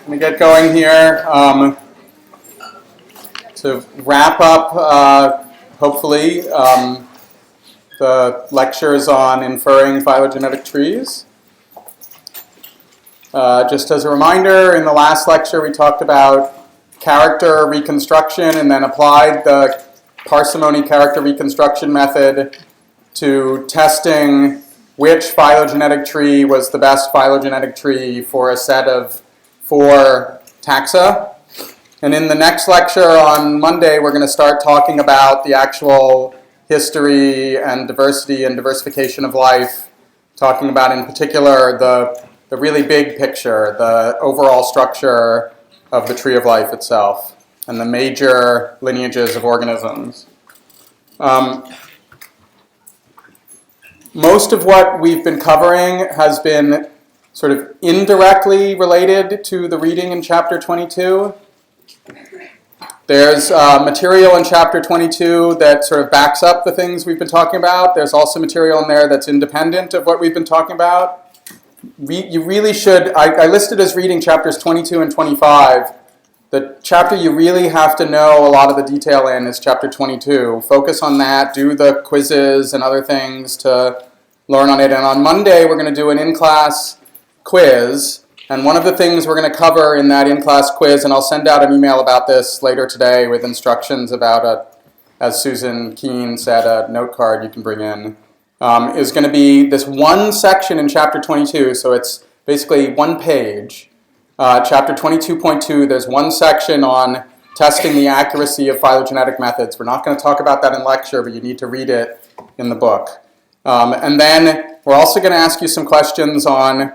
Let me get going here. To wrap up, hopefully, the lectures on inferring phylogenetic trees. Just as a reminder, in the last lecture we talked about character reconstruction and then applied the parsimony character reconstruction method to testing which phylogenetic tree was the best phylogenetic tree for a set of 4 taxa. And in the next lecture on Monday, we're going to start talking about the actual history and diversity and diversification of life, talking about in particular the really big picture, the overall structure of the tree of life itself, and the major lineages of organisms. Most of what we've been covering has been sort of indirectly related to the reading in Chapter 22. There's material in Chapter 22 that sort of backs up the things we've been talking about. There's also material in there that's independent of what we've been talking about. You really should, I listed as reading Chapters 22 and 25. The chapter you really have to know a lot of the detail in is Chapter 22. Focus on that, do the quizzes and other things to learn on it. And on Monday, we're going to do an in-class quiz. And one of the things we're going to cover in that in-class quiz, and I'll send out an email about this later today with instructions about, as Susan Keene said, a note card you can bring in, is going to be this one section in Chapter 22. So it's basically one page. Chapter 22.2, there's one section on testing the accuracy of phylogenetic methods. We're not going to talk about that in lecture, but you need to read it in the book. And then we're also going to ask you some questions on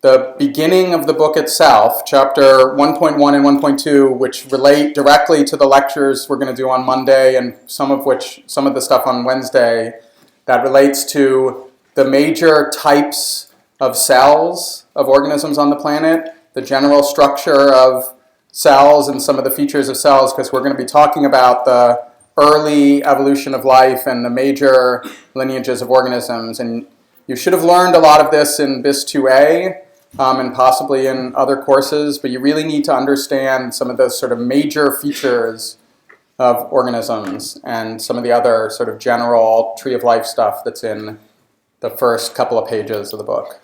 the beginning of the book itself, Chapter 1.1 and 1.2, which relate directly to the lectures we're going to do on Monday, and some of the stuff on Wednesday that relates to the major types of cells of organisms on the planet, the general structure of cells and some of the features of cells, because we're going to be talking about the early evolution of life and the major lineages of organisms. And you should have learned a lot of this in BIS2A and possibly in other courses, but you really need to understand some of those sort of major features of organisms and some of the other sort of general tree of life stuff that's in the first couple of pages of the book.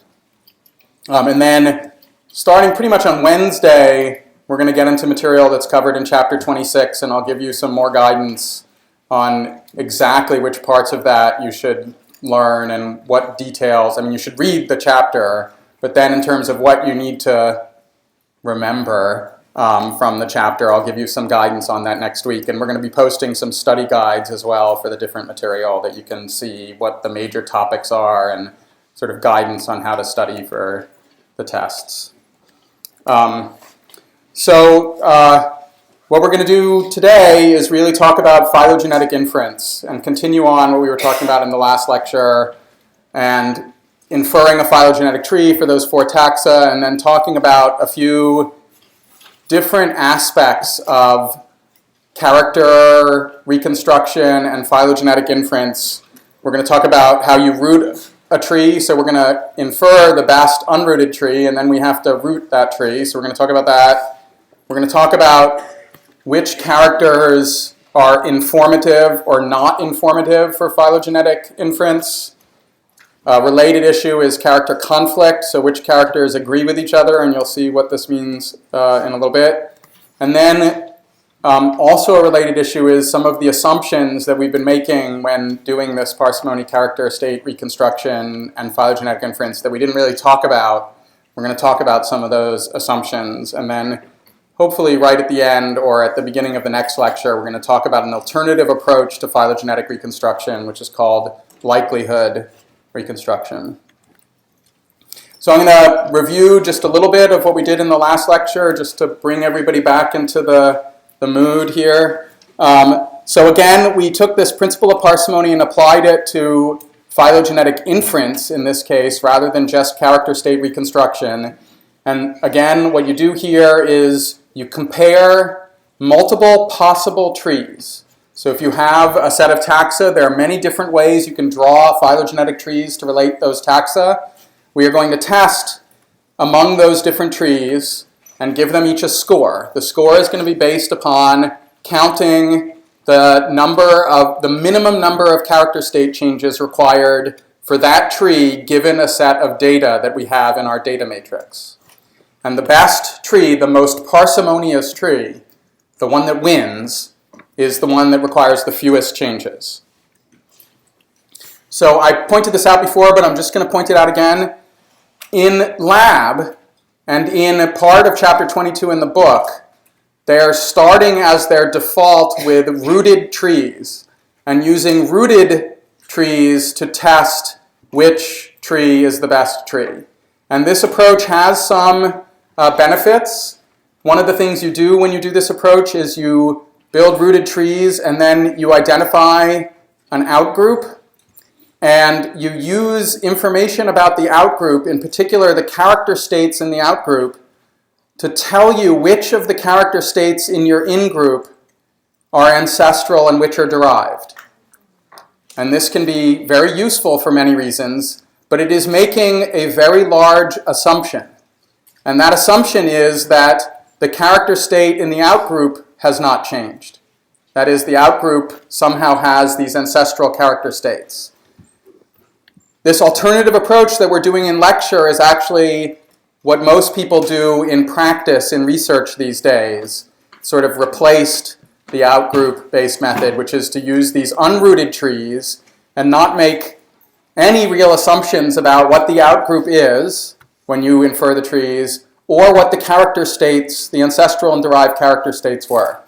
And then starting pretty much on Wednesday, we're going to get into material that's covered in Chapter 26, and I'll give you some more guidance on exactly which parts of that you should learn and what details. I mean, you should read the chapter, but then in terms of what you need to remember from the chapter, I'll give you some guidance on that next week. And we're going to be posting some study guides as well for the different material that you can see what the major topics are and sort of guidance on how to study for the tests. What we're going to do today is really talk about phylogenetic inference and continue on what we were talking about in the last lecture and inferring a phylogenetic tree for those 4 taxa, and then talking about a few different aspects of character reconstruction and phylogenetic inference. We're going to talk about how you root a tree, so we're going to infer the best unrooted tree, and then we have to root that tree, so we're going to talk about that. We're going to talk about which characters are informative or not informative for phylogenetic inference. A related issue is character conflict, so which characters agree with each other, and you'll see what this means in a little bit. And then also a related issue is some of the assumptions that we've been making when doing this parsimony character state reconstruction and phylogenetic inference that we didn't really talk about. We're going to talk about some of those assumptions, and then hopefully right at the end or at the beginning of the next lecture, we're going to talk about an alternative approach to phylogenetic reconstruction, which is called likelihood reconstruction. So I'm going to review just a little bit of what we did in the last lecture, just to bring everybody back into the mood here. So again, we took this principle of parsimony and applied it to phylogenetic inference in this case, rather than just character state reconstruction. And again, what you do here is you compare multiple possible trees. So if you have a set of taxa, there are many different ways you can draw phylogenetic trees to relate those taxa. We are going to test among those different trees and give them each a score. The score is going to be based upon counting the minimum number of character state changes required for that tree given a set of data that we have in our data matrix. And the best tree, the most parsimonious tree, the one that wins, is the one that requires the fewest changes. So I pointed this out before, but I'm just going to point it out again. In lab, and in part of chapter 22 in the book, they're starting as their default with rooted trees and using rooted trees to test which tree is the best tree. And this approach has some benefits. One of the things you do when you do this approach is you build rooted trees and then you identify an outgroup. And you use information about the outgroup, in particular the character states in the outgroup, to tell you which of the character states in your in-group are ancestral and which are derived. And this can be very useful for many reasons, but it is making a very large assumption. And that assumption is that the character state in the outgroup has not changed. That is, the outgroup somehow has these ancestral character states. This alternative approach that we're doing in lecture is actually what most people do in practice in research these days, sort of replaced the outgroup-based method, which is to use these unrooted trees and not make any real assumptions about what the outgroup is when you infer the trees, or what the character states, the ancestral and derived character states were.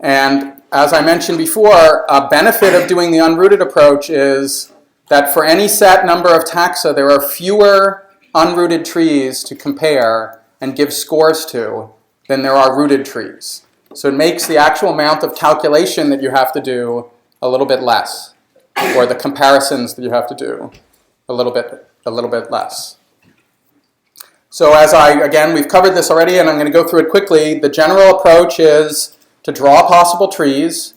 And as I mentioned before, a benefit of doing the unrooted approach is that for any set number of taxa, there are fewer unrooted trees to compare and give scores to than there are rooted trees. So it makes the actual amount of calculation that you have to do a little bit less, or the comparisons that you have to do a little bit less. So again, we've covered this already, and I'm going to go through it quickly. The general approach is to draw possible trees.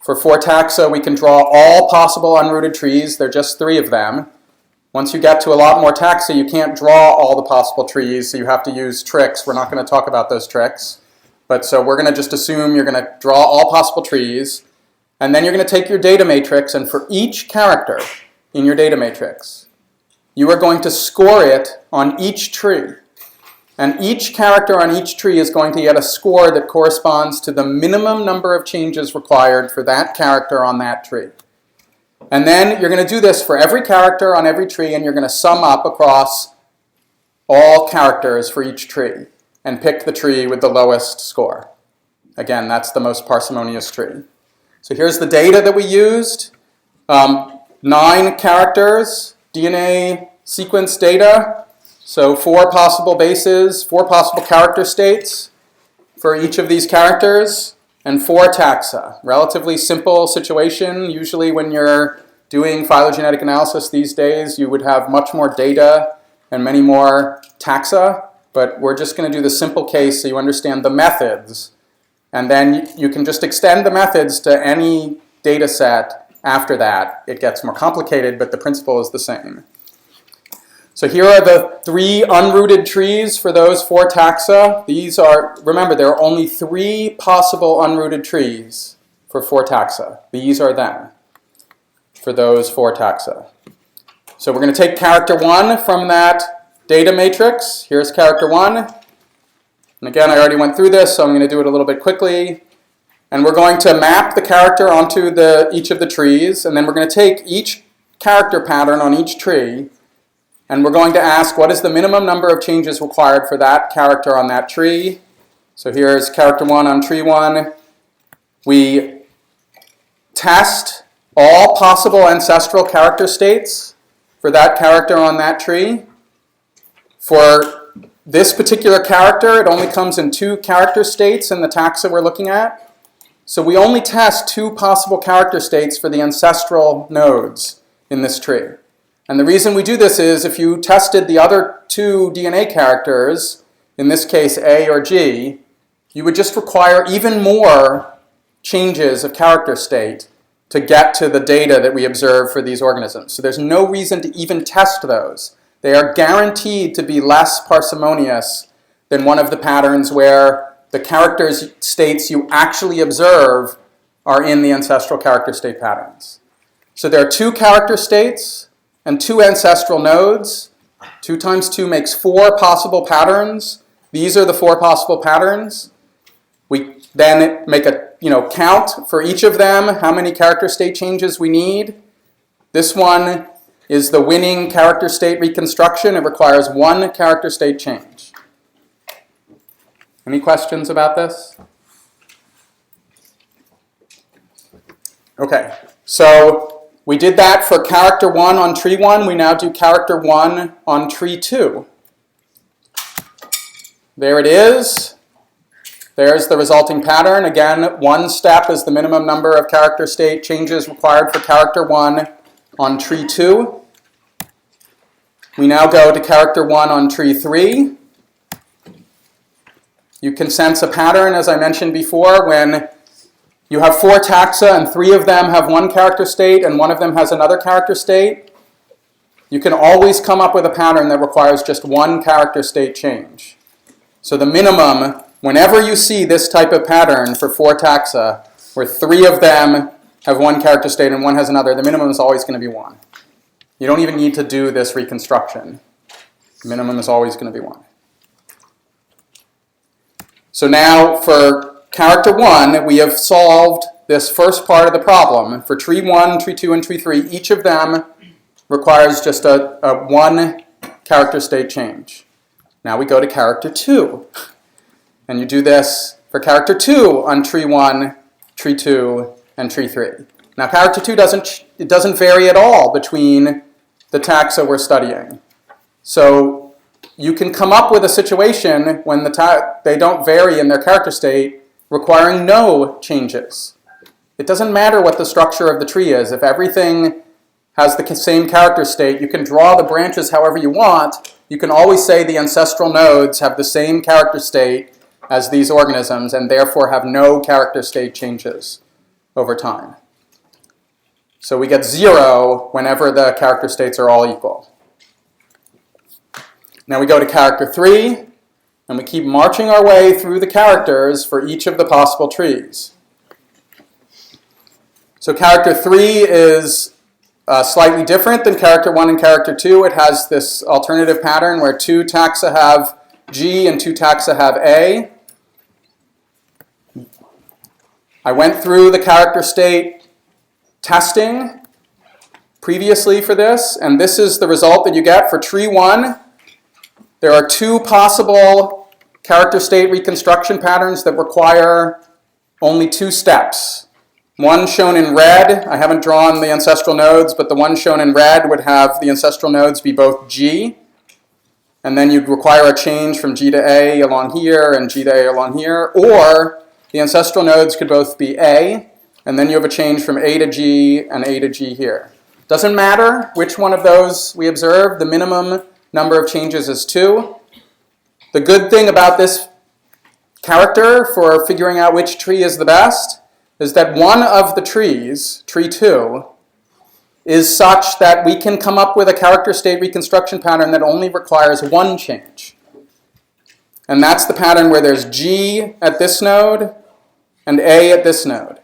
For 4 taxa, we can draw all possible unrooted trees. There are just 3 of them. Once you get to a lot more taxa, you can't draw all the possible trees, so you have to use tricks. We're not going to talk about those tricks. But so we're going to just assume you're going to draw all possible trees, and then you're going to take your data matrix, and for each character in your data matrix, you are going to score it on each tree. And each character on each tree is going to get a score that corresponds to the minimum number of changes required for that character on that tree. And then you're going to do this for every character on every tree, and you're going to sum up across all characters for each tree and pick the tree with the lowest score. Again, that's the most parsimonious tree. So here's the data that we used. 9 characters, DNA sequence data. So 4 possible bases, 4 possible character states for each of these characters, and 4 taxa. Relatively simple situation. Usually when you're doing phylogenetic analysis these days, you would have much more data and many more taxa, but we're just going to do the simple case so you understand the methods. And then you can just extend the methods to any data set after that. It gets more complicated, but the principle is the same. So here are the 3 unrooted trees for those 4 taxa. These are, remember, there are only 3 possible unrooted trees for 4 taxa. These are them for those 4 taxa. So we're going to take character 1 from that data matrix. Here's character 1. And again, I already went through this, so I'm going to do it a little bit quickly. And we're going to map the character onto each of the trees, and then we're going to take each character pattern on each tree, and we're going to ask what is the minimum number of changes required for that character on that tree. So here's character 1 on tree 1. We test all possible ancestral character states for that character on that tree. For this particular character, it only comes in 2 character states in the taxa we're looking at. So we only test 2 possible character states for the ancestral nodes in this tree. And the reason we do this is if you tested the other 2 DNA characters, in this case A or G, you would just require even more changes of character state to get to the data that we observe for these organisms. So there's no reason to even test those. They are guaranteed to be less parsimonious than one of the patterns where the character states you actually observe are in the ancestral character state patterns. So there are 2 character states and 2 ancestral nodes. 2 times 2 makes 4 possible patterns. These are the 4 possible patterns. We then make a count for each of them, how many character state changes we need. This one is the winning character state reconstruction. It requires 1 character state change. Any questions about this? Okay, so we did that for character 1 on tree 1. We now do character 1 on tree 2. There it is. There's the resulting pattern. Again, 1 step is the minimum number of character state changes required for character 1 on tree 2. We now go to character 1 on tree 3. You can sense a pattern, as I mentioned before, when you have 4 taxa and 3 of them have 1 character state and 1 of them has another character state. You can always come up with a pattern that requires just 1 character state change. So the minimum, whenever you see this type of pattern for 4 taxa, where 3 of them have 1 character state and 1 has another, the minimum is always going to be 1. You don't even need to do this reconstruction. The minimum is always going to be 1. So now for character 1, we have solved this first part of the problem. For tree 1, tree 2, and tree 3, each of them requires just a 1 character state change. Now we go to character 2. And you do this for character 2 on tree 1, tree 2, and tree 3. Now character 2 doesn't vary at all between the taxa we're studying. So you can come up with a situation when they don't vary in their character state, requiring no changes. It doesn't matter what the structure of the tree is. If everything has the same character state, you can draw the branches however you want. You can always say the ancestral nodes have the same character state as these organisms and therefore have no character state changes over time. So we get 0 whenever the character states are all equal. Now we go to character 3, and we keep marching our way through the characters for each of the possible trees. So character 3 is slightly different than character 1 and character 2. It has this alternative pattern where 2 taxa have G and 2 taxa have A. I went through the character state testing previously for this, and this is the result that you get for tree 1. There are 2 possible character state reconstruction patterns that require only 2 steps. One shown in red, I haven't drawn the ancestral nodes, but the one shown in red would have the ancestral nodes be both G, and then you'd require a change from G to A along here and G to A along here, or the ancestral nodes could both be A, and then you have a change from A to G and A to G here. Doesn't matter which one of those we observe, the minimum number of changes is 2. The good thing about this character for figuring out which tree is the best is that one of the trees, tree 2, is such that we can come up with a character state reconstruction pattern that only requires 1 change. And that's the pattern where there's G at this node and A at this node.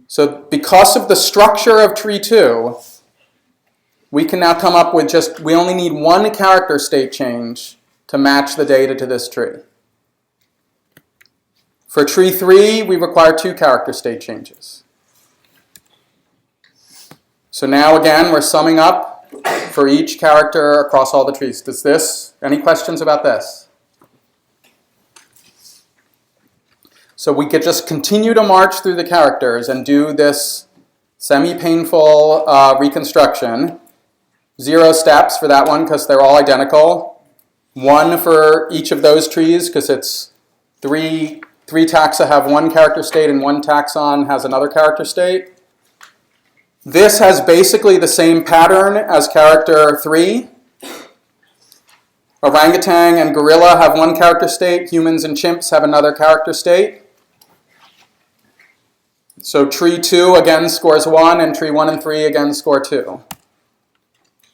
So because of the structure of tree 2, we can now come up with we only need 1 character state change to match the data to this tree. For tree 3, we require 2 character state changes. So now again, we're summing up for each character across all the trees. Any questions about this? So we could just continue to march through the characters and do this semi-painful reconstruction. 0 steps for that one because they're all identical. 1 for each of those trees because it's 3 taxa have 1 character state and 1 taxon has another character state. This has basically the same pattern as character 3. Orangutan and gorilla have 1 character state. Humans and chimps have another character state. So tree 2 again scores 1, and tree 1 and 3 again score 2.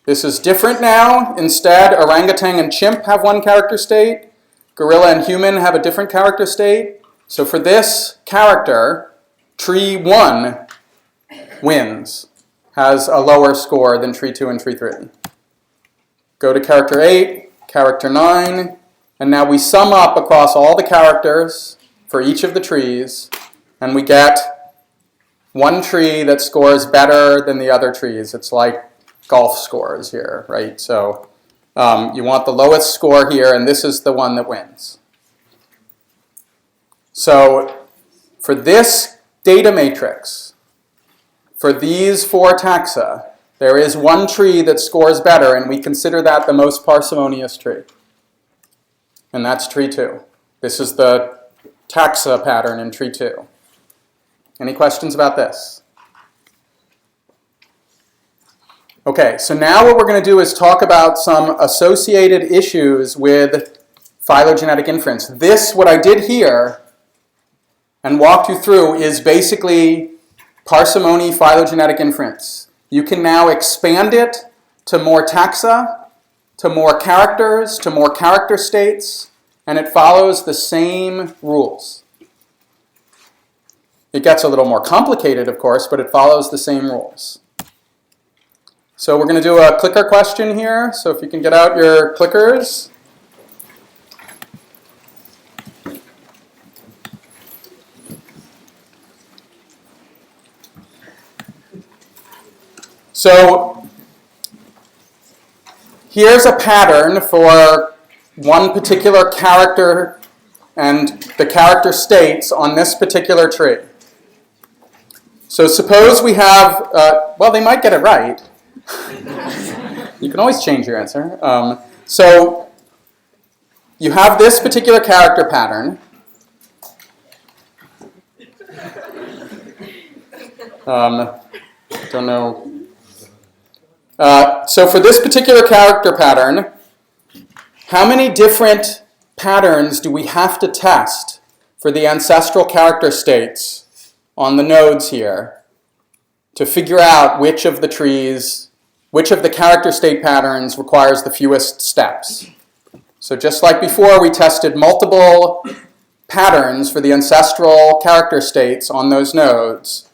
This is different now. Instead, orangutan and chimp have 1 character state. gorilla and human have a different character state. So for this character, tree 1 wins, has a lower score than tree 2 and tree 3. Go to character 8, character 9, and now we sum up across all the characters for each of the trees, and we get one tree that scores better than the other trees. It's like golf scores here, right? So you want the lowest score here, and this is the one that wins. So for this data matrix, for these 4 taxa, there is one tree that scores better, and we consider that the most parsimonious tree. And that's tree 2. This is the taxa pattern in tree 2. Any questions about this? Okay, so now what we're going to do is talk about some associated issues with phylogenetic inference. This, what I did here, and walked you through, is basically parsimony phylogenetic inference. You can now expand it to more taxa, to more characters, to more character states, and it follows the same rules. It gets a little more complicated, of course, but it follows the same rules. So we're going to do a clicker question here. So if you can get out your clickers. So here's a pattern for one particular character and the character states on this particular tree. So suppose we have, well, they might get it right. You can always change your answer. So you have this particular character pattern. Don't know. So for this particular character pattern, how many different patterns do we have to test for the ancestral character states on the nodes here to figure out which of the trees, which of the character state patterns requires the fewest steps? So just like before, we tested multiple patterns for the ancestral character states on those nodes.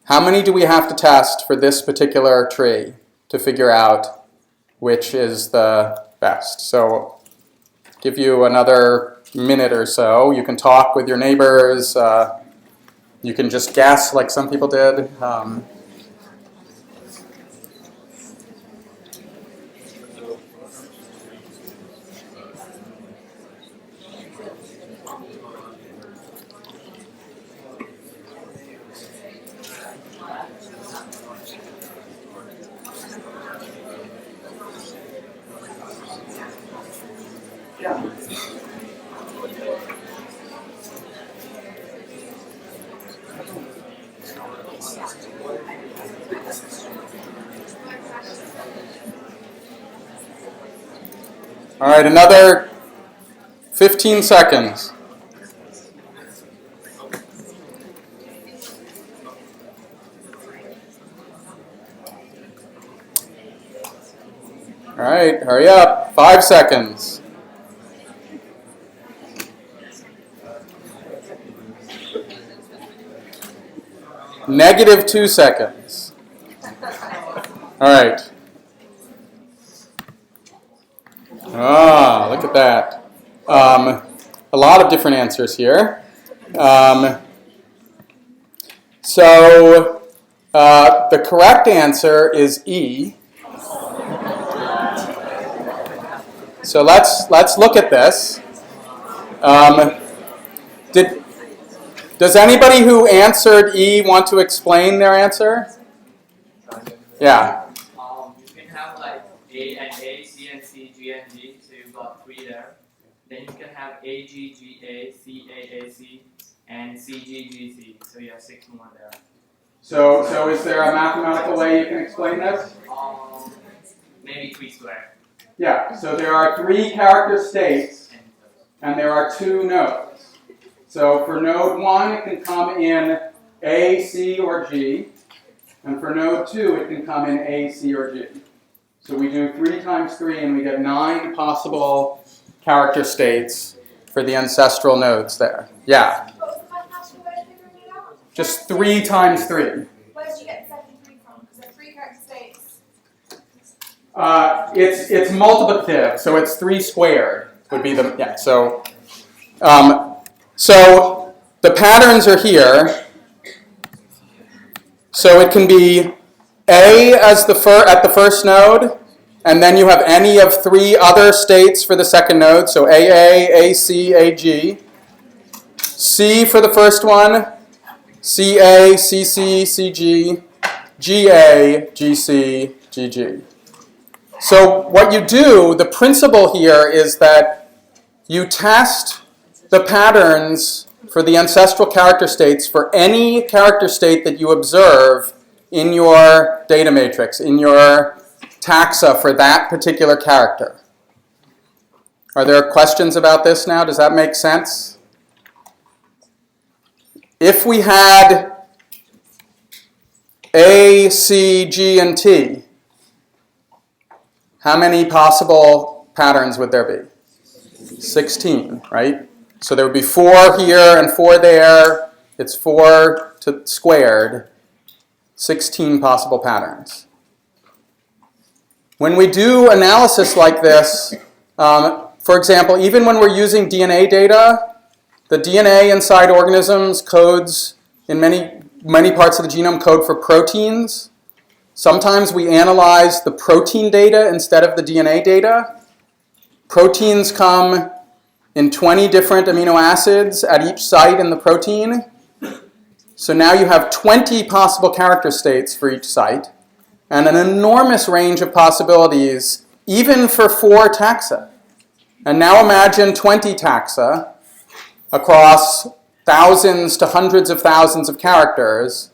How many do we have to test for this particular tree to figure out which is the best? So give you another minute or so. You can talk with your neighbors. You can just guess like some people did. All right, another 15 seconds. All right, hurry up. 5 seconds. -2 seconds. All right. Ah, look at that. A lot of different answers here. So the correct answer is E. So let's look at this. Does anybody who answered E want to explain their answer? Yeah. You can have like A and A, C and C, G and G, so you've got 3 there. Then you can have A, G, G, A, C, A, A, C, and C, G, G, C. So you have 6 more there. So is there a mathematical way you can explain this? Maybe 3 squared. Yeah, so there are 3 character states, and there are 2 nodes. So for node 1, it can come in A, C, or G. And for node 2, it can come in A, C, or G. So we do 3 times 3, and we get 9 possible character states for the ancestral nodes there. Yeah. What was the mathematical way of figuring it out? Just 3 times 3. Where did you get the second 3 from? Because there are 3 character states. It's multiplicative, so it's 3 squared would be the, yeah, so the patterns are here. So it can be A as at the first node, and then you have any of 3 other states for the second node, so AA, AC, AG. C for the first one, CA, CC, CG, GA, GC, GG. So what you do, the principle here is that you test the patterns for the ancestral character states for any character state that you observe in your data matrix, in your taxa for that particular character. Are there questions about this now? Does that make sense? If we had A, C, G, and T, how many possible patterns would there be? 16, right? So there would be 4 here and 4 there. It's 4 squared. 16 possible patterns. When we do analysis like this, for example, even when we're using DNA data, the DNA inside organisms codes in many parts of the genome code for proteins. Sometimes we analyze the protein data instead of the DNA data. Proteins come in 20 different amino acids at each site in the protein. So now you have 20 possible character states for each site, and an enormous range of possibilities, even for 4 taxa. And now imagine 20 taxa across thousands to hundreds of thousands of characters.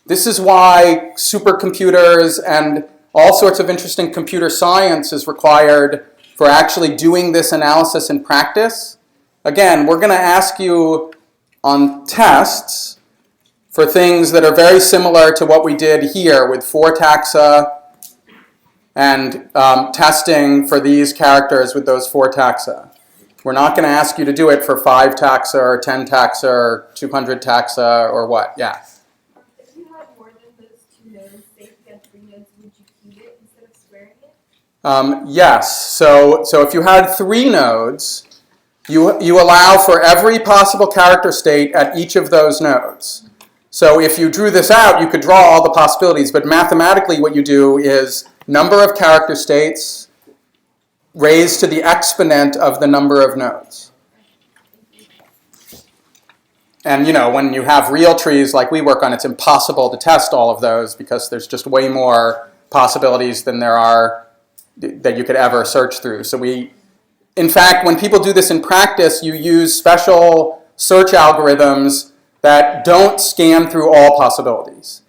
This is why supercomputers and all sorts of interesting computer science is required for actually doing this analysis in practice. Again, we're going to ask you on tests for things that are very similar to what we did here with 4 taxa and testing for these characters with those 4 taxa. We're not going to ask you to do it for 5 taxa or 10 taxa or 200 taxa or what. Yeah? If you had more than those 2 nodes, say if you had 3 nodes, would you cube it instead of squaring it? Yes. So if you had 3 nodes, you allow for every possible character state at each of those nodes. So if you drew this out, you could draw all the possibilities, but mathematically what you do is number of character states raised to the exponent of the number of nodes. And when you have real trees like we work on, it's impossible to test all of those because there's just way more possibilities than there are that you could ever search through. So in fact, when people do this in practice, you use special search algorithms that don't scan through all possibilities.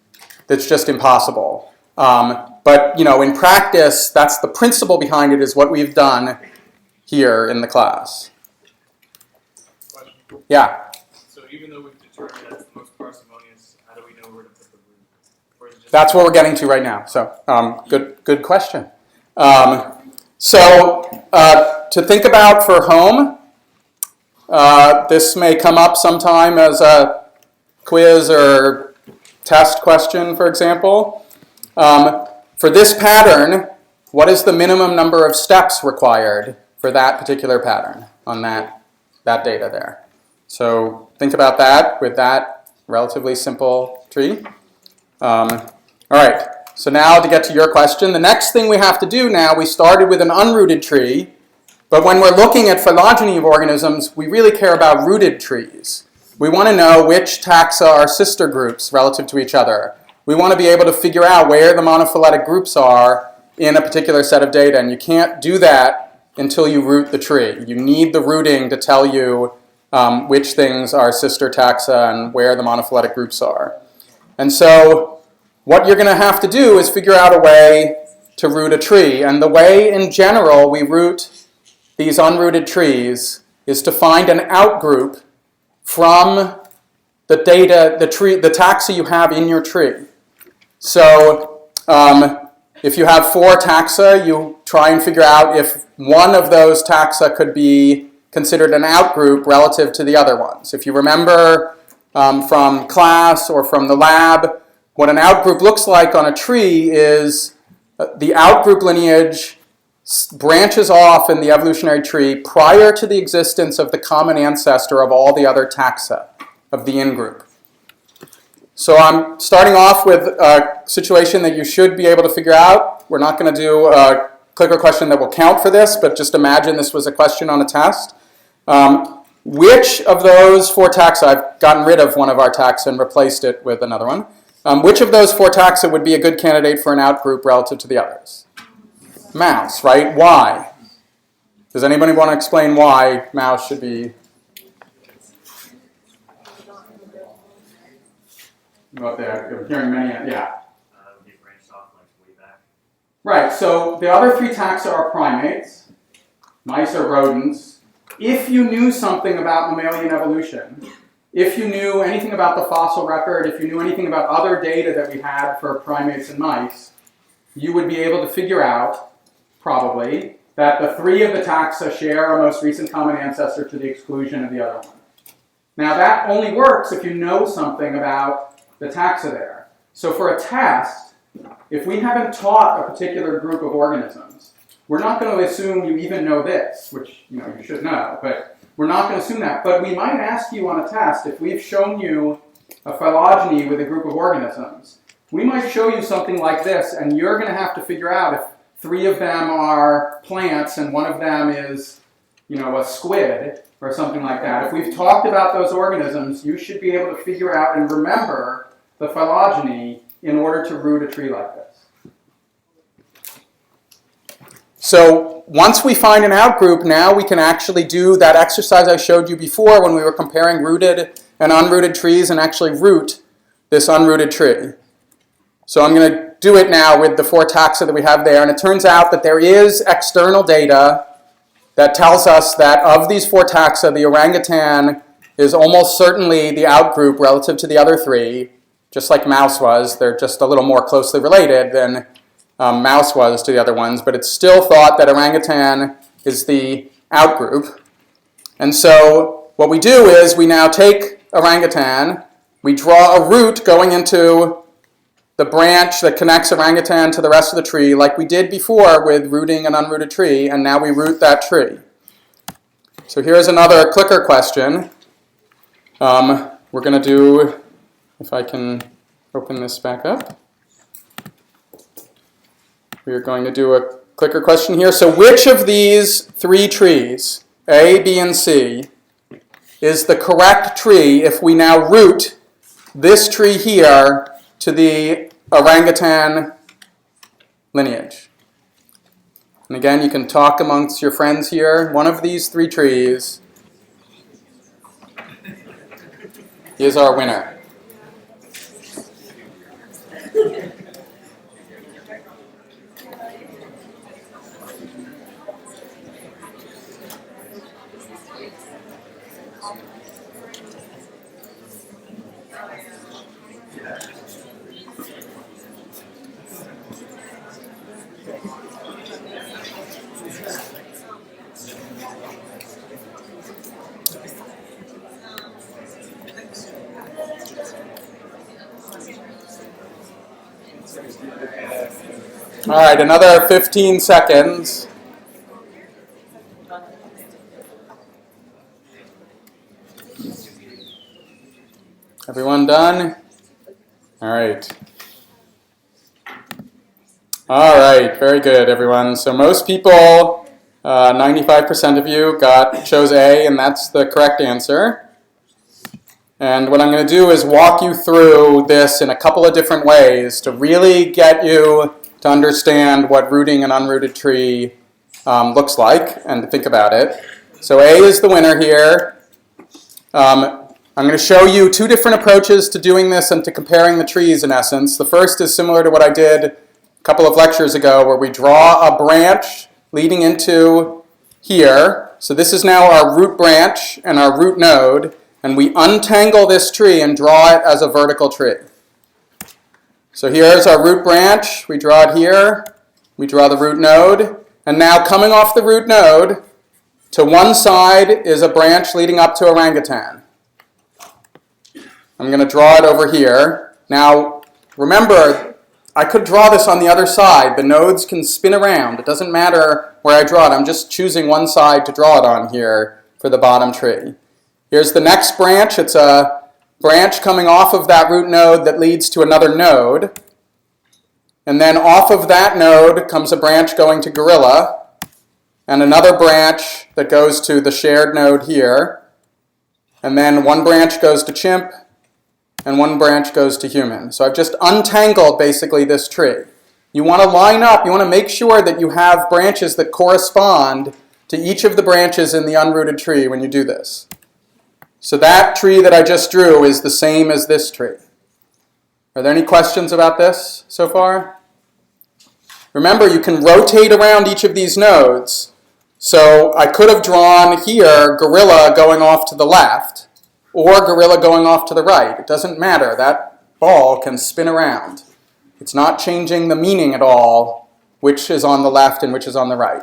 That's just impossible. But in practice, that's the principle behind it, is what we've done here in the class. Question. Yeah? So even though we've determined that's the most parsimonious, how do we know where to put the root? Or is it just That's what we're getting to right now. So good question. To think about for home, this may come up sometime as a quiz or test question, for example. For this pattern, what is the minimum number of steps required for that particular pattern on that data there? So think about that with that relatively simple tree. All right, so now to get to your question, the next thing we have to do now, we started with an unrooted tree, but when we're looking at phylogeny of organisms, we really care about rooted trees. We want to know which taxa are sister groups relative to each other. We want to be able to figure out where the monophyletic groups are in a particular set of data, and you can't do that until you root the tree. You need the rooting to tell you which things are sister taxa and where the monophyletic groups are. And so what you're going to have to do is figure out a way to root a tree. And the way, in general, we root these unrooted trees is to find an outgroup from the data, the taxa you have in your tree. So if you have 4 taxa, you try and figure out if one of those taxa could be considered an outgroup relative to the other ones. If you remember from class or from the lab, what an outgroup looks like on a tree is the outgroup lineage branches off in the evolutionary tree prior to the existence of the common ancestor of all the other taxa of the in-group. So I'm starting off with a situation that you should be able to figure out. We're not going to do a clicker question that will count for this, but just imagine this was a question on a test. Which of those 4 taxa, I've gotten rid of one of our taxa and replaced it with another one. Which of those 4 taxa would be a good candidate for an outgroup relative to the others? Mouse, right? Why? Does anybody want to explain why mouse should be? About there, I'm hearing many, yeah. They branched off like way back. Right, so the other 3 taxa are primates, mice or rodents. If you knew something about mammalian evolution, if you knew anything about the fossil record, if you knew anything about other data that we had for primates and mice, you would be able to figure out, probably, that the 3 of the taxa share a most recent common ancestor to the exclusion of the other one. Now that only works if you know something about the taxa there. So for a test, if we haven't taught a particular group of organisms, we're not going to assume you even know this, which you should know, but we're not going to assume that. But we might ask you on a test, if we've shown you a phylogeny with a group of organisms, we might show you something like this, and you're going to have to figure out if 3 of them are plants and 1 of them is, a squid or something like that. If we've talked about those organisms, you should be able to figure out and remember the phylogeny in order to root a tree like this. So once we find an outgroup, now we can actually do that exercise I showed you before when we were comparing rooted and unrooted trees and actually root this unrooted tree. So I'm going to do it now with the 4 taxa that we have there, and it turns out that there is external data that tells us that of these 4 taxa, the orangutan is almost certainly the outgroup relative to the other 3, just like mouse was. They're just a little more closely related than mouse was to the other ones, but it's still thought that orangutan is the outgroup. And so what we do is we now take orangutan, we draw a root going into the branch that connects orangutan to the rest of the tree, like we did before with rooting an unrooted tree, and now we root that tree. So here's another clicker question. We're going to do, if I can open this back up. We're going to do a clicker question here. So which of these 3 trees, A, B, and C, is the correct tree if we now root this tree here to the orangutan lineage? And again, you can talk amongst your friends here. One of these 3 trees is our winner. All right, another 15 seconds. Everyone done? All right. All right, very good, everyone. So most people, 95% of you chose A, and that's the correct answer. And what I'm going to do is walk you through this in a couple of different ways to really get you to understand what rooting an unrooted tree looks like and to think about it. So A is the winner here. I'm going to show you 2 different approaches to doing this and to comparing the trees in essence. The first is similar to what I did a couple of lectures ago, where we draw a branch leading into here. So this is now our root branch and our root node, and we untangle this tree and draw it as a vertical tree. So here's our root branch. We draw it here. We draw the root node. And now coming off the root node, To one side is a branch leading up to orangutan. I'm going to draw it over here. Now, remember, I could draw this on the other side. The nodes can spin around. It doesn't matter where I draw it. I'm just choosing one side to draw it on here for the bottom tree. Here's the next branch. It's a branch coming off of that root node that leads to another node. And then off of that node comes a branch going to gorilla, and another branch that goes to the shared node here. And then one branch goes to chimp, and one branch goes to human. So I've just untangled basically this tree. You want to line up, you want to make sure that you have branches that correspond to each of the branches in the unrooted tree when you do this. So that tree that I just drew is the same as this tree. Are there any questions about this so far? Remember, you can rotate around each of these nodes. So I could have drawn here gorilla going off to the left, or gorilla going off to the right. It doesn't matter. That ball can spin around. It's not changing the meaning at all, which is on the left and which is on the right.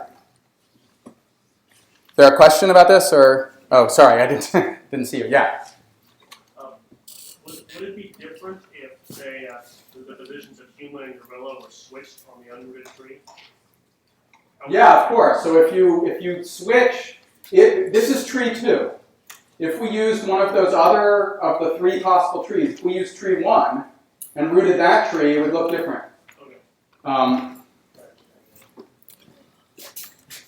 Is there a question about this? Or oh, sorry, I didn't see you. Yeah. Would it be different if, say, the divisions of human and gorilla were switched on the unrooted tree? Yeah, of course. So if you switch, this is tree 2. If we used one of those other of the 3 possible trees, if we used tree 1 and rooted that tree, it would look different. Okay.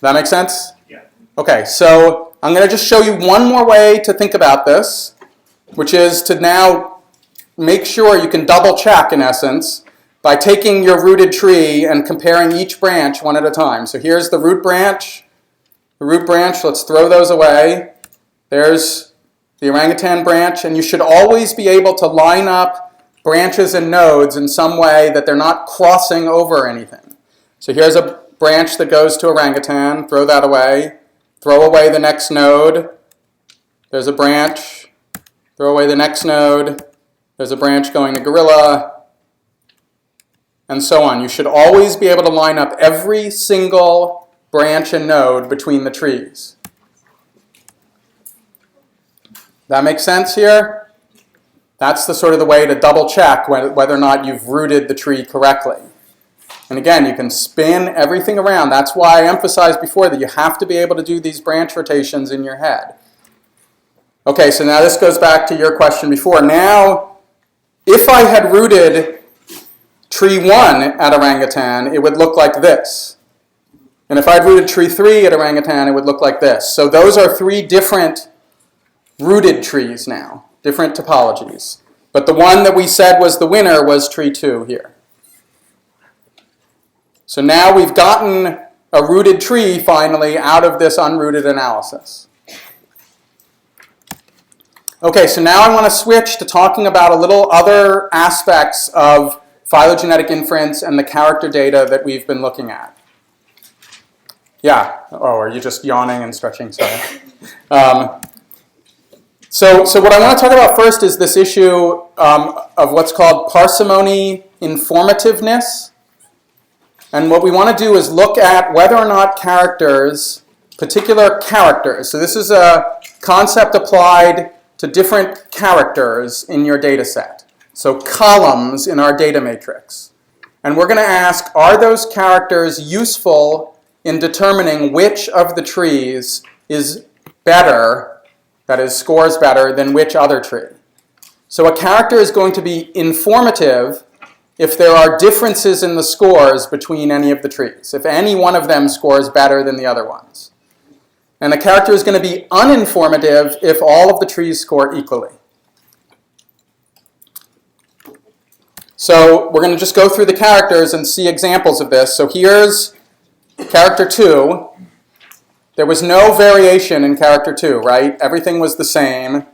That make sense? Yeah. Okay, so I'm going to just show you one more way to think about this, which is to now make sure you can double check, in essence, by taking your rooted tree and comparing each branch one at a time. So here's the root branch. The root branch, let's throw those away. There's the orangutan branch, and you should always be able to line up branches and nodes in some way that they're not crossing over anything. So here's a branch that goes to orangutan, throw that away. Throw away the next node. There's a branch. Throw away the next node. There's a branch going to gorilla, and so on. You should always be able to line up every single branch and node between the trees. That makes sense here? That's the sort of the way to double check whether or not you've rooted the tree correctly. And again, you can spin everything around. That's why I emphasized before that you have to be able to do these branch rotations in your head. Okay, so now this goes back to your question before. Now, if I had rooted tree 1 at orangutan, it would look like this. And if I'd rooted tree 3 at orangutan, it would look like this. So those are 3 different rooted trees now, different topologies. But the one that we said was the winner was tree 2 here. So now we've gotten a rooted tree, finally, out of this unrooted analysis. Okay, so now I want to switch to talking about a little other aspects of phylogenetic inference and the character data that we've been looking at. Yeah. Oh, are you just yawning and stretching? Sorry. So what I want to talk about first is this issue of what's called parsimony-informativeness. And what we want to do is look at whether or not characters, particular characters, so this is a concept applied to different characters in your data set. So columns in our data matrix. And we're going to ask, are those characters useful in determining which of the trees is better, that is, scores better than which other tree? So a character is going to be informative if there are differences in the scores between any of the trees, if any one of them scores better than the other ones. And the character is going to be uninformative if all of the trees score equally. So we're going to just go through the characters and see examples of this. So here's character 2. There was no variation in character 2, right? Everything was the same.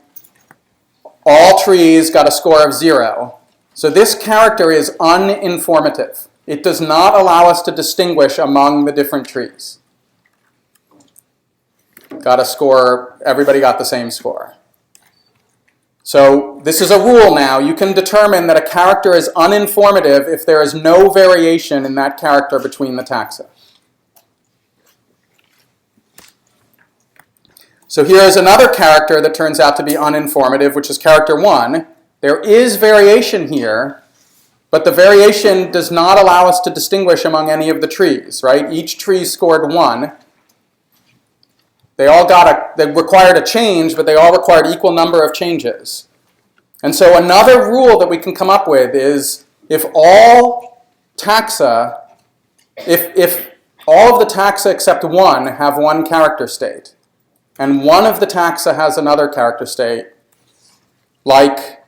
All trees got a score of 0. So this character is uninformative. It does not allow us to distinguish among the different trees. Got a score, everybody got the same score. So this is a rule now. You can determine that a character is uninformative if there is no variation in that character between the taxa. So here's another character that turns out to be uninformative, which is character 1. There is variation here, but the variation does not allow us to distinguish among any of the trees, right? Each tree scored 1. They required a change, but they all required equal number of changes. And so another rule that we can come up with is if all taxa, if all of the taxa except one have one character state, and one of the taxa has another character state, like,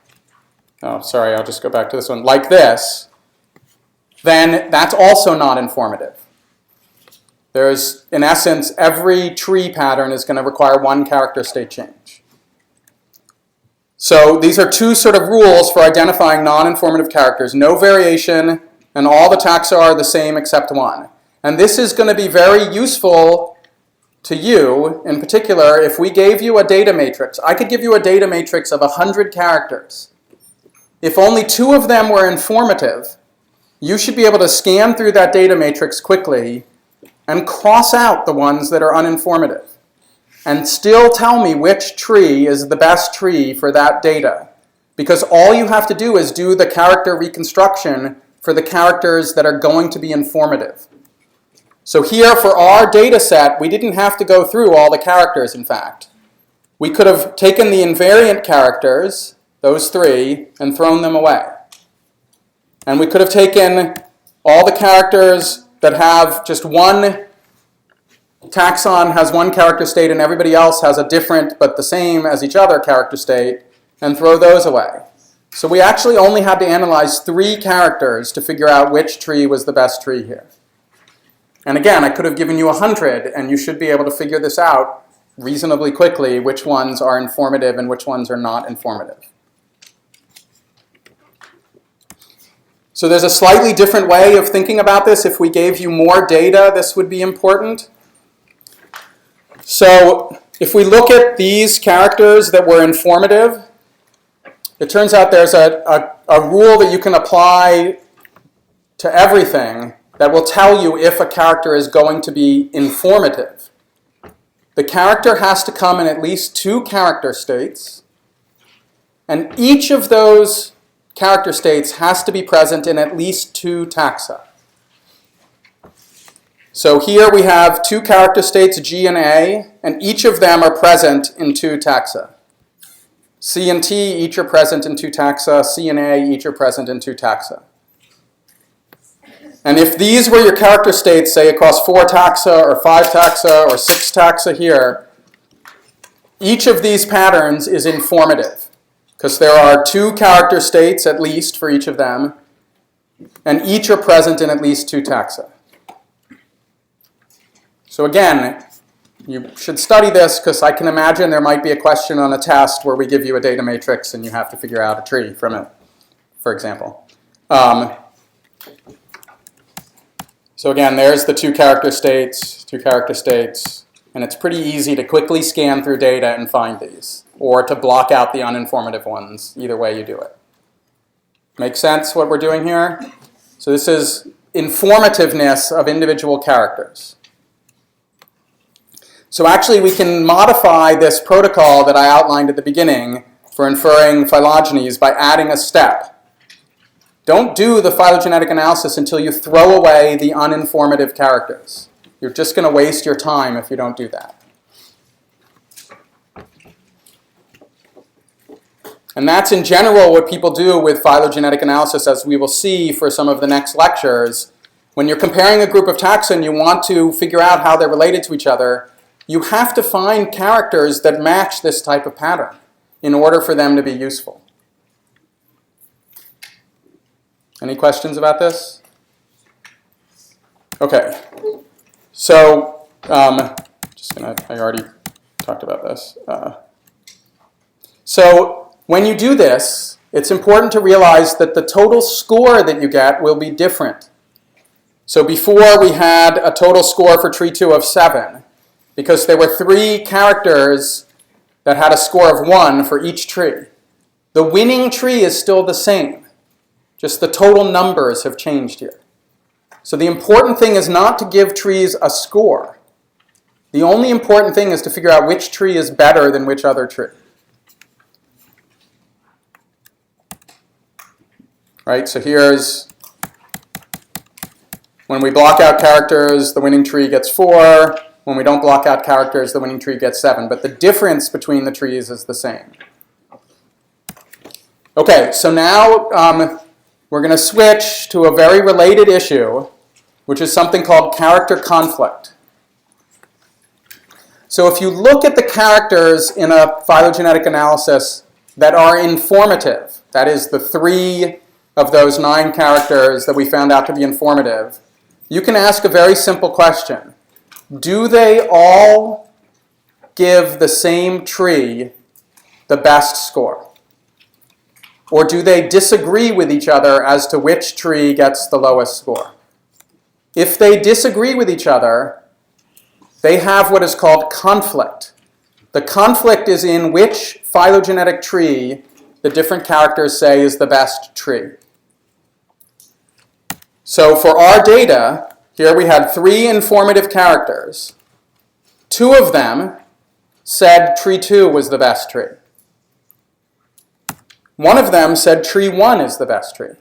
oh, sorry, I'll just go back to this one, like this, then that's also not informative. There's, in essence, every tree pattern is going to require one character state change. So these are two sort of rules for identifying non-informative characters. No variation, and all the taxa are the same except one. And this is going to be very useful to you, in particular, if we gave you a data matrix. I could give you a data matrix of 100 characters. If only 2 of them were informative, you should be able to scan through that data matrix quickly and cross out the ones that are uninformative, and still tell me which tree is the best tree for that data. Because all you have to do is do the character reconstruction for the characters that are going to be informative. So here for our data set, we didn't have to go through all the characters, in fact. We could have taken the invariant characters, those 3, and thrown them away. And we could have taken all the characters that have just one taxon has one character state and everybody else has a different but the same as each other character state, and throw those away. So we actually only had to analyze 3 characters to figure out which tree was the best tree here. And again, I could have given you 100, and you should be able to figure this out reasonably quickly, which ones are informative and which ones are not informative. So there's a slightly different way of thinking about this. If we gave you more data, this would be important. So if we look at these characters that were informative, it turns out there's a rule that you can apply to everything that will tell you if a character is going to be informative. The character has to come in at least 2 character states, and each of those character states has to be present in at least 2 taxa. So here we have 2 character states, G and A, and each of them are present in 2 taxa. C and T each are present in 2 taxa, C and A each are present in 2 taxa. And if these were your character states, say across 4 taxa or 5 taxa or 6 taxa here, each of these patterns is informative, because there are 2 character states at least for each of them, and each are present in at least 2 taxa. So again, you should study this, because I can imagine there might be a question on a test where we give you a data matrix and you have to figure out a tree from it, for example. So again, there's the 2 character states, and it's pretty easy to quickly scan through data and find these, or to block out the uninformative ones, either way you do it. Make sense what we're doing here? So this is informativeness of individual characters. So actually we can modify this protocol that I outlined at the beginning for inferring phylogenies by adding a step. Don't do the phylogenetic analysis until you throw away the uninformative characters. You're just going to waste your time if you don't do that. And that's in general what people do with phylogenetic analysis, as we will see for some of the next lectures. When you're comparing a group of taxa and you want to figure out how they're related to each other, you have to find characters that match this type of pattern in order for them to be useful. Any questions about this? Okay. So, I already talked about this. So when you do this, it's important to realize that the total score that you get will be different. So before we had a total score for tree 2 of 7, because there were 3 characters that had a score of 1 for each tree. The winning tree is still the same, just the total numbers have changed here. So the important thing is not to give trees a score. The only important thing is to figure out which tree is better than which other tree. Right, so here's, when we block out characters, the winning tree gets 4. When we don't block out characters, the winning tree gets 7. But the difference between the trees is the same. Okay, so now we're going to switch to a very related issue, which is something called character conflict. So if you look at the characters in a phylogenetic analysis that are informative, that is the 3 of those 9 characters that we found out to be informative, you can ask a very simple question. Do they all give the same tree the best score? Or do they disagree with each other as to which tree gets the lowest score? If they disagree with each other, they have what is called conflict. The conflict is in which phylogenetic tree the different characters say is the best tree. So for our data, here we had 3 informative characters. 2 of them said tree 2 was the best tree. 1 of them said tree 1 is the best tree.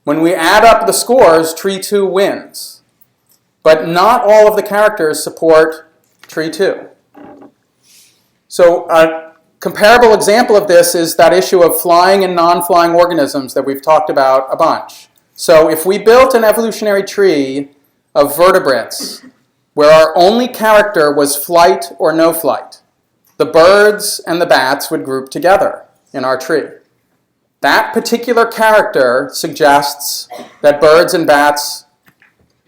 When we add up the scores, tree 2 wins. But not all of the characters support tree 2. So a comparable example of this is that issue of flying and non-flying organisms that we've talked about a bunch. So if we built an evolutionary tree of vertebrates where our only character was flight or no flight, the birds and the bats would group together in our tree. That particular character suggests that birds and bats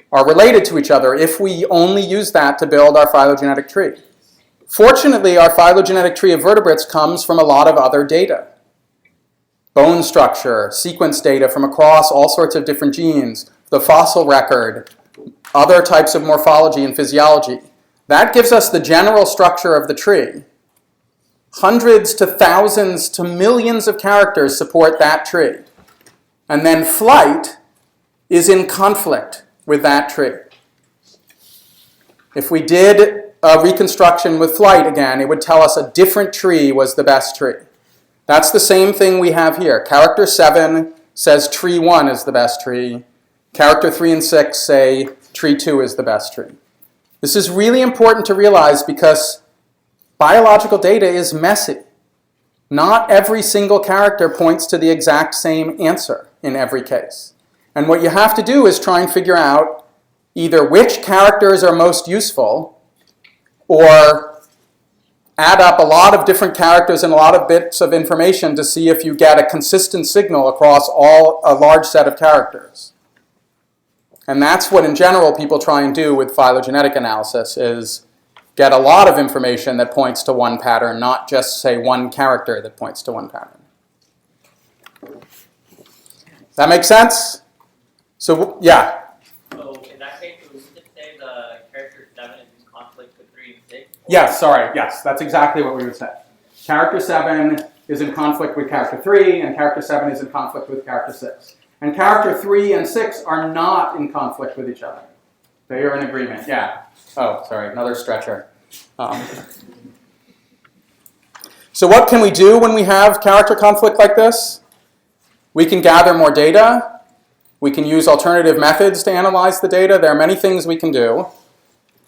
are related to each other if we only use that to build our phylogenetic tree. Fortunately, our phylogenetic tree of vertebrates comes from a lot of other data. Bone structure, sequence data from across all sorts of different genes, the fossil record, other types of morphology and physiology. That gives us the general structure of the tree. Hundreds to thousands to millions of characters support that tree. And then flight is in conflict with that tree. If we did a reconstruction with flight again, it would tell us a different tree was the best tree. That's the same thing we have here. Character 7 says tree 1 is the best tree. Character 3 and 6 say tree 2 is the best tree. This is really important to realize because biological data is messy. Not every single character points to the exact same answer in every case. And what you have to do is try and figure out either which characters are most useful or add up a lot of different characters and a lot of bits of information to see if you get a consistent signal across a large set of characters. And that's what in general people try and do with phylogenetic analysis is get a lot of information that points to one pattern, not just say one character that points to one pattern. That make sense? So, yeah. So in that case, would we just say the character 7 is in conflict with 3 and 6? Yes, sorry, yes, that's exactly what we would say. Character 7 is in conflict with character 3, and character 7 is in conflict with character 6. And character 3 and 6 are not in conflict with each other. They are in agreement, yeah. Oh, sorry, another stretcher. So what can we do when we have character conflict like this? We can gather more data. We can use alternative methods to analyze the data. There are many things we can do.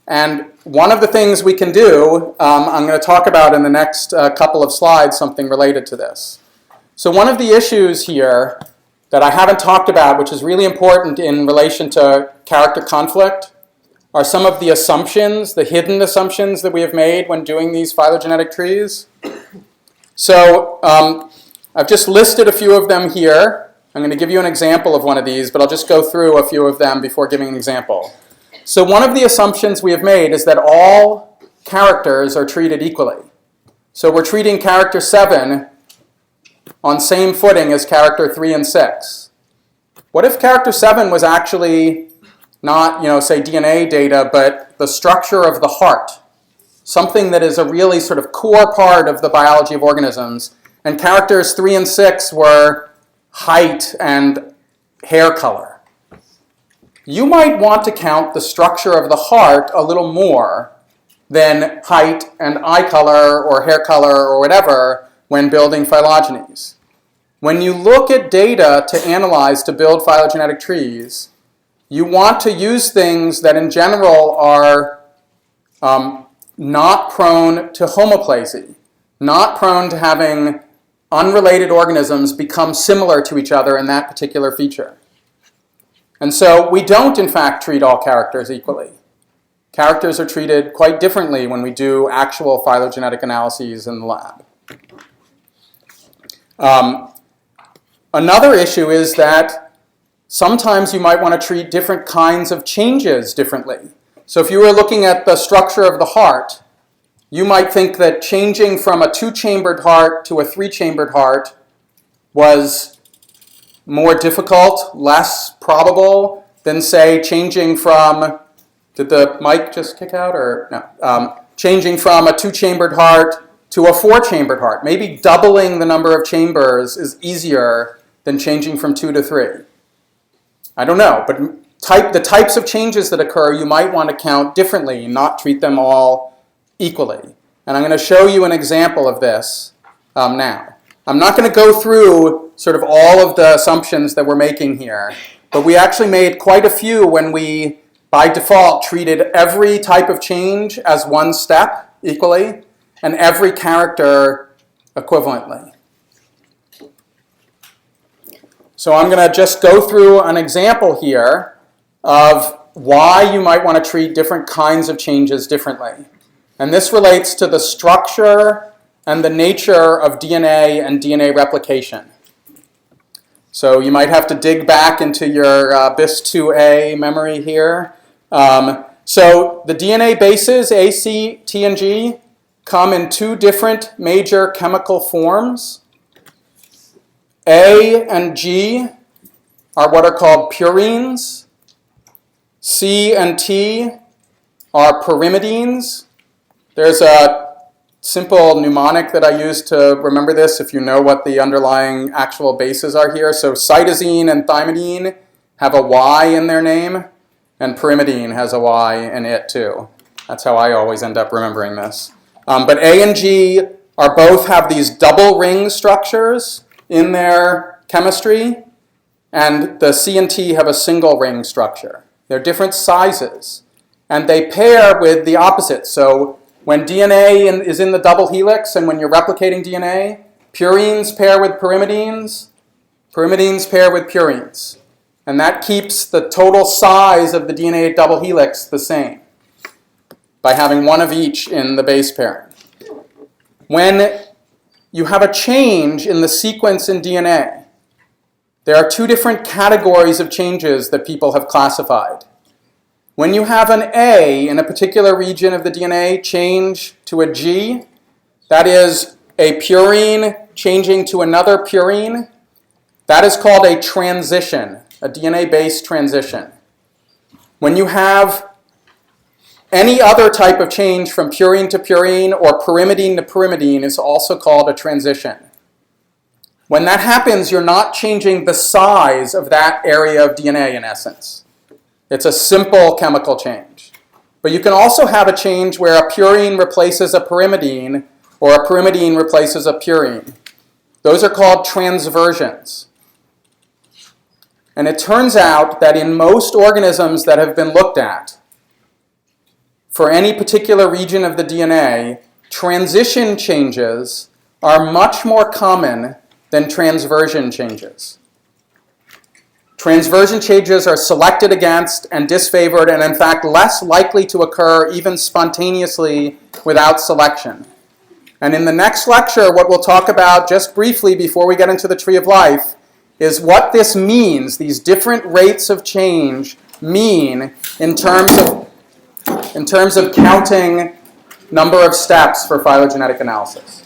And one of the things we can do, I'm going to talk about in the next couple of slides, something related to this. So one of the issues here that I haven't talked about, which is really important in relation to character conflict, are some of the assumptions, the hidden assumptions that we have made when doing these phylogenetic trees. So I've just listed a few of them here. I'm going to give you an example of one of these, but I'll just go through a few of them before giving an example. So one of the assumptions we have made is that all characters are treated equally. So we're treating character 7 on same footing as character 3 and 6. What if character 7 was actually not, say DNA data, but the structure of the heart, something that is a really sort of core part of the biology of organisms, and characters 3 and 6 were height and hair color? you might want to count the structure of the heart a little more than height and eye color or hair color or whatever when building phylogenies. When you look at data to analyze to build phylogenetic trees, you want to use things that in general are not prone to homoplasy, not prone to having unrelated organisms become similar to each other in that particular feature. And so we don't, in fact, treat all characters equally. Characters are treated quite differently when we do actual phylogenetic analyses in the lab. Another issue is that sometimes you might want to treat different kinds of changes differently. So if you were looking at the structure of the heart, you might think that changing from a two-chambered heart to a three-chambered heart was more difficult, less probable than, say, changing from, did the mic just kick out or no? Changing from a two-chambered heart to a four-chambered heart. Maybe doubling the number of chambers is easier than changing from 2 to 3. I don't know, but the types of changes that occur you might want to count differently and not treat them all equally. And I'm going to show you an example of this now. I'm not going to go through sort of all of the assumptions that we're making here, but we actually made quite a few when we, by default, treated every type of change as one step equally and every character equivalently. So I'm going to just go through an example here of why you might want to treat different kinds of changes differently. And this relates to the structure and the nature of DNA and DNA replication. So you might have to dig back into your BIS2A memory here. So the DNA bases, A, C, T, and G, come in two different major chemical forms. A and G are what are called purines. C and T are pyrimidines. There's a simple mnemonic that I use to remember this if you know what the underlying actual bases are here. So cytosine and thymidine have a Y in their name, and pyrimidine has a Y in it too. That's how I always end up remembering this. But A and G are both have these double ring structures in their chemistry, and the C and T have a single ring structure. They're different sizes, and they pair with the opposite. So when DNA is in the double helix and when you're replicating DNA, purines pair with pyrimidines, pyrimidines pair with purines. And that keeps the total size of the DNA double helix the same by having one of each in the base pairing. When you have a change in the sequence in DNA, there are two different categories of changes that people have classified. When you have an A in a particular region of the DNA change to a G, that is a purine changing to another purine, that is called a transition, a DNA-based transition. When you have any other type of change from purine to purine or pyrimidine to pyrimidine is also called a transition. When that happens, you're not changing the size of that area of DNA in essence. It's a simple chemical change. But you can also have a change where a purine replaces a pyrimidine or a pyrimidine replaces a purine. Those are called transversions. And it turns out that in most organisms that have been looked at, for any particular region of the DNA, transition changes are much more common than transversion changes. Transversion changes are selected against and disfavored and in fact less likely to occur even spontaneously without selection. And in the next lecture, what we'll talk about just briefly before we get into the tree of life is what this means, these different rates of change mean in terms of counting number of steps for phylogenetic analysis.